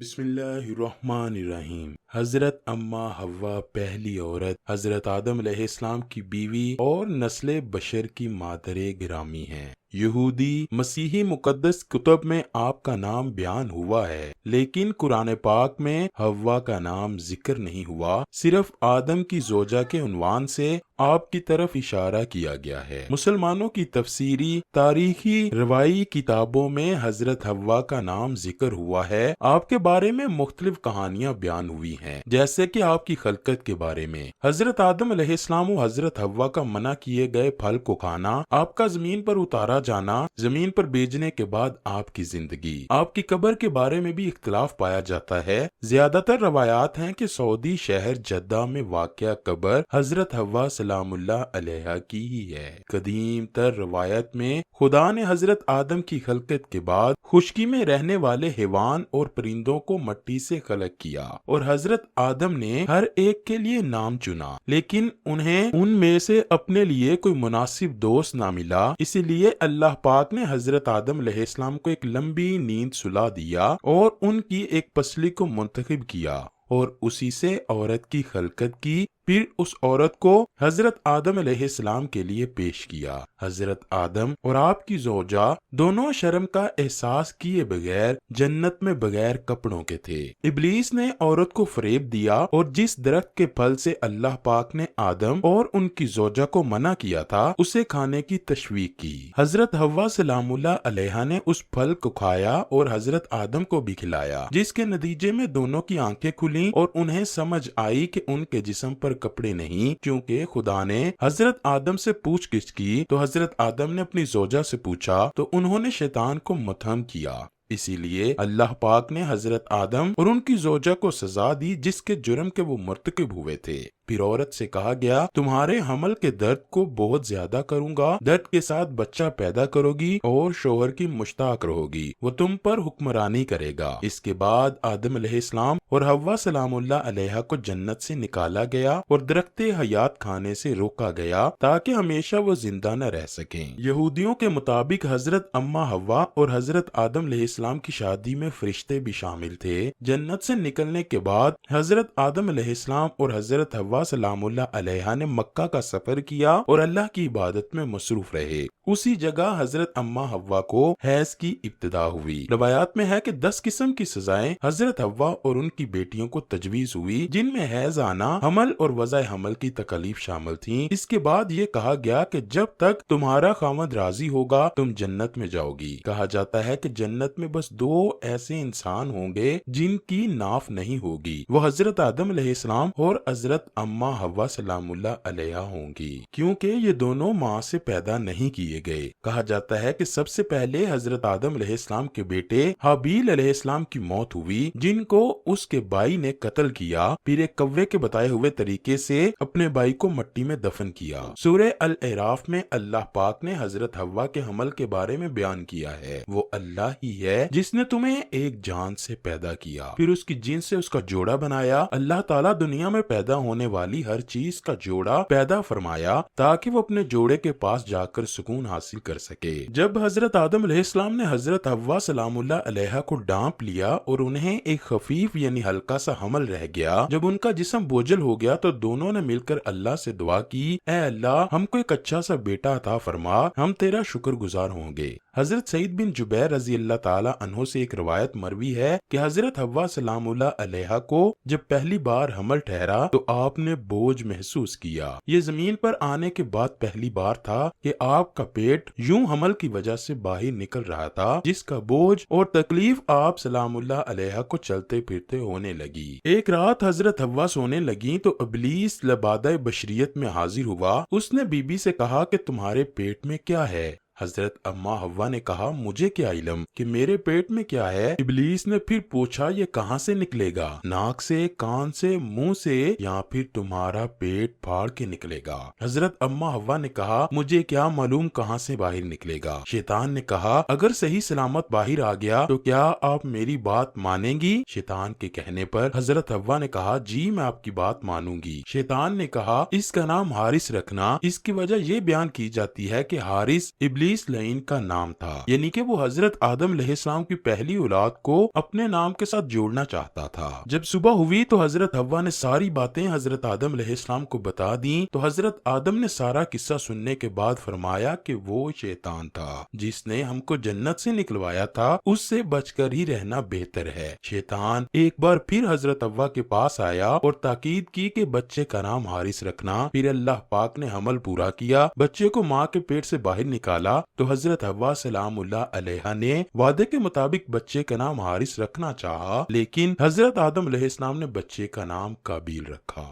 بسم اللہ الرحمن الرحیم۔ حضرت اماں حوا پہلی عورت حضرت آدم علیہ السلام کی بیوی اور نسل بشر کی مادر گرامی ہیں۔ یہودی مسیحی مقدس کتب میں آپ کا نام بیان ہوا ہے، لیکن قرآن پاک میں حوا کا نام ذکر نہیں ہوا، صرف آدم کی زوجہ کے عنوان سے آپ کی طرف اشارہ کیا گیا ہے۔ مسلمانوں کی تفسیری، تاریخی، روایی کتابوں میں حضرت حوا کا نام ذکر ہوا ہے۔ آپ کے بارے میں مختلف کہانیاں بیان ہوئی ہیں، جیسے کہ آپ کی خلقت کے بارے میں۔ حضرت آدم علیہ السلام و حضرت حوا کا منع کیے گئے پھل کو کھانا، آپ کا زمین پر اتارا جانا، زمین پر بھیجنے کے بعد آپ کی زندگی، آپ کی قبر کے بارے میں بھی اختلاف پایا جاتا ہے۔ زیادہ تر روایات ہیں کہ سعودی شہر جدہ میں واقع قبر حضرت حوا سلام اللہ علیہ کی ہی ہے۔ قدیم تر روایت میں خدا نے حضرت آدم کی خلقت کے بعد خشکی میں رہنے والے حیوان اور پرندوں کو مٹی سے خلق کیا، اور حضرت آدم نے ہر ایک کے لیے نام چنا، لیکن انہیں ان میں سے اپنے لیے کوئی مناسب دوست نہ ملا۔ اسی لیے اللہ پاک نے حضرت آدم علیہ السلام کو ایک لمبی نیند سلا دیا اور ان کی ایک پسلی کو منتخب کیا اور اسی سے عورت کی خلقت کی، پھر اس عورت کو حضرت آدم علیہ السلام کے لیے پیش کیا۔ حضرت آدم اور آپ کی زوجہ دونوں شرم کا احساس کیے بغیر جنت میں بغیر کپڑوں کے تھے۔ ابلیس نے عورت کو فریب دیا اور جس درخت کے پھل سے اللہ پاک نے آدم اور ان کی زوجہ کو منع کیا تھا اسے کھانے کی تشویق کی۔ حضرت حوا سلام اللہ علیہ نے اس پھل کو کھایا اور حضرت آدم کو بھی کھلایا، جس کے نتیجے میں دونوں کی آنکھیں کھلیں اور انہیں سمجھ آئی کہ ان کے جسم پر کپڑے نہیں، کیونکہ خدا نے حضرت آدم سے پوچھ گچھ کی تو حضرت آدم نے اپنی زوجہ سے پوچھا تو انہوں نے شیطان کو متہم کیا۔ اسی لیے اللہ پاک نے حضرت آدم اور ان کی زوجہ کو سزا دی جس کے جرم کے وہ مرتکب ہوئے تھے۔ پھر عورت سے کہا گیا تمہارے حمل کے درد کو بہت زیادہ کروں گا، درد کے ساتھ بچہ پیدا کرو گی اور شوہر کی مشتاق رہو گی، وہ تم پر حکمرانی کرے گا۔ اس کے بعد آدم علیہ السلام اور حوا سلام اللہ علیہ کو جنت سے نکالا گیا اور درخت حیات کھانے سے روکا گیا تاکہ ہمیشہ وہ زندہ نہ رہ سکیں۔ یہودیوں کے مطابق حضرت اماں حوا اور حضرت آدم علیہ السلام کی شادی میں فرشتے بھی شامل تھے۔ جنت سے نکلنے کے بعد حضرت آدم علیہ السلام اور حضرت حوا سلام اللہ علیہ نے مکہ کا سفر کیا اور اللہ کی عبادت میں مصروف رہے۔ اسی جگہ حضرت اماں حوا کو حیض کی ابتدا ہوئی۔ روایات میں ہے کہ 10 قسم کی سزائیں حضرت حوا اور ان کی بیٹیوں کو تجویز ہوئی، جن میں حیض آنا، حمل اور وضع حمل کی تکالیف شامل تھیں۔ اس کے بعد یہ کہا گیا کہ جب تک تمہارا خاوند راضی ہوگا تم جنت میں جاؤ گی۔ کہا جاتا ہے کہ جنت میں بس 2 ایسے انسان ہوں گے جن کی ناف نہیں ہوگی، وہ حضرت آدم علیہ السلام اور حضرت اماں حوا سلام اللہ علیہ ہوں گی، کیونکہ یہ دونوں ماں سے پیدا نہیں کیے گئے۔ کہا جاتا ہے کہ سب سے پہلے حضرت آدم علیہ السلام کے بیٹے حابیل علیہ السلام کی موت ہوئی، جن کو اس کے بھائی نے قتل کیا، پھر ایک کوے کے بتائے ہوئے طریقے سے اپنے بھائی کو مٹی میں دفن کیا۔ سورہ الاعراف میں اللہ پاک نے حضرت حوا کے حمل کے بارے میں بیان کیا ہے، وہ اللہ ہی ہے جس نے تمہیں ایک جان سے پیدا کیا، پھر اس کی جن سے اس کا جوڑا بنایا۔ اللہ تعالیٰ دنیا میں پیدا ہونے والی ہر چیز کا جوڑا پیدا فرمایا تاکہ وہ اپنے جوڑے کے پاس جا کر سکون حاصل کر سکے۔ جب حضرت آدم علیہ السلام نے حضرت حوا سلام اللہ علیہ کو ڈانپ لیا اور انہیں ایک خفیف یعنی ہلکا سا حمل رہ گیا، جب ان کا جسم بوجھل ہو گیا تو دونوں نے مل کر اللہ سے دعا کی، اے اللہ ہم کو ایک اچھا سا بیٹا عطا فرما، ہم تیرا شکر گزار ہوں گے۔ حضرت سعید بن جبیر رضی اللہ تعالی عنہ سے ایک روایت مروی ہے کہ حضرت حوا سلام اللہ علیہ کو جب پہلی بار حمل ٹھہرا تو آپ نے بوجھ محسوس کیا۔ یہ زمین پر آنے کے بعد پہلی بار تھا کہ آپ کا پیٹ یوں حمل کی وجہ سے باہر نکل رہا تھا، جس کا بوجھ اور تکلیف آپ سلام اللہ علیہ کو چلتے پھرتے ہونے لگی۔ ایک رات حضرت حوا سونے لگی تو ابلیس لبادہ بشریت میں حاضر ہوا۔ اس نے بی بی سے کہا کہ تمہارے پیٹ میں کیا ہے؟ حضرت اماں حوا نے کہا مجھے کیا علم کہ میرے پیٹ میں کیا ہے۔ ابلیس نے پھر پوچھا یہ کہاں سے نکلے گا؟ ناک سے، کان سے، منہ سے، یا پھر تمہارا پیٹ پھاڑ کے نکلے گا؟ حضرت اماں حوا نے کہا مجھے کیا معلوم کہاں سے باہر نکلے گا۔ شیطان نے کہا اگر صحیح سلامت باہر آ گیا تو کیا آپ میری بات مانیں گی؟ شیطان کے کہنے پر حضرت حوا نے کہا جی میں آپ کی بات مانوں گی۔ شیطان نے کہا اس کا نام حارث رکھنا، اس کی وجہ یہ بیان کی جاتی ہے کہ حارث ابلیس حبیس لعین کا نام تھا، یعنی کہ وہ حضرت آدم علیہ السلام کی پہلی اولاد کو اپنے نام کے ساتھ جوڑنا چاہتا تھا۔ جب صبح ہوئی تو حضرت حوا نے ساری باتیں حضرت آدم علیہ السلام کو بتا دیں تو حضرت آدم نے سارا قصہ سننے کے بعد فرمایا کہ وہ شیطان تھا جس نے ہم کو جنت سے نکلوایا تھا، اس سے بچ کر ہی رہنا بہتر ہے۔ شیطان ایک بار پھر حضرت حوا کے پاس آیا اور تاکید کی کہ بچے کا نام حارث رکھنا۔ پھر اللہ پاک نے حمل پورا کیا، بچے کو ماں کے پیٹ سے باہر نکالا تو حضرت حوا سلام اللہ علیہا نے وعدے کے مطابق بچے کا نام حارث رکھنا چاہا، لیکن حضرت آدم علیہ السلام نے بچے کا نام قابیل رکھا۔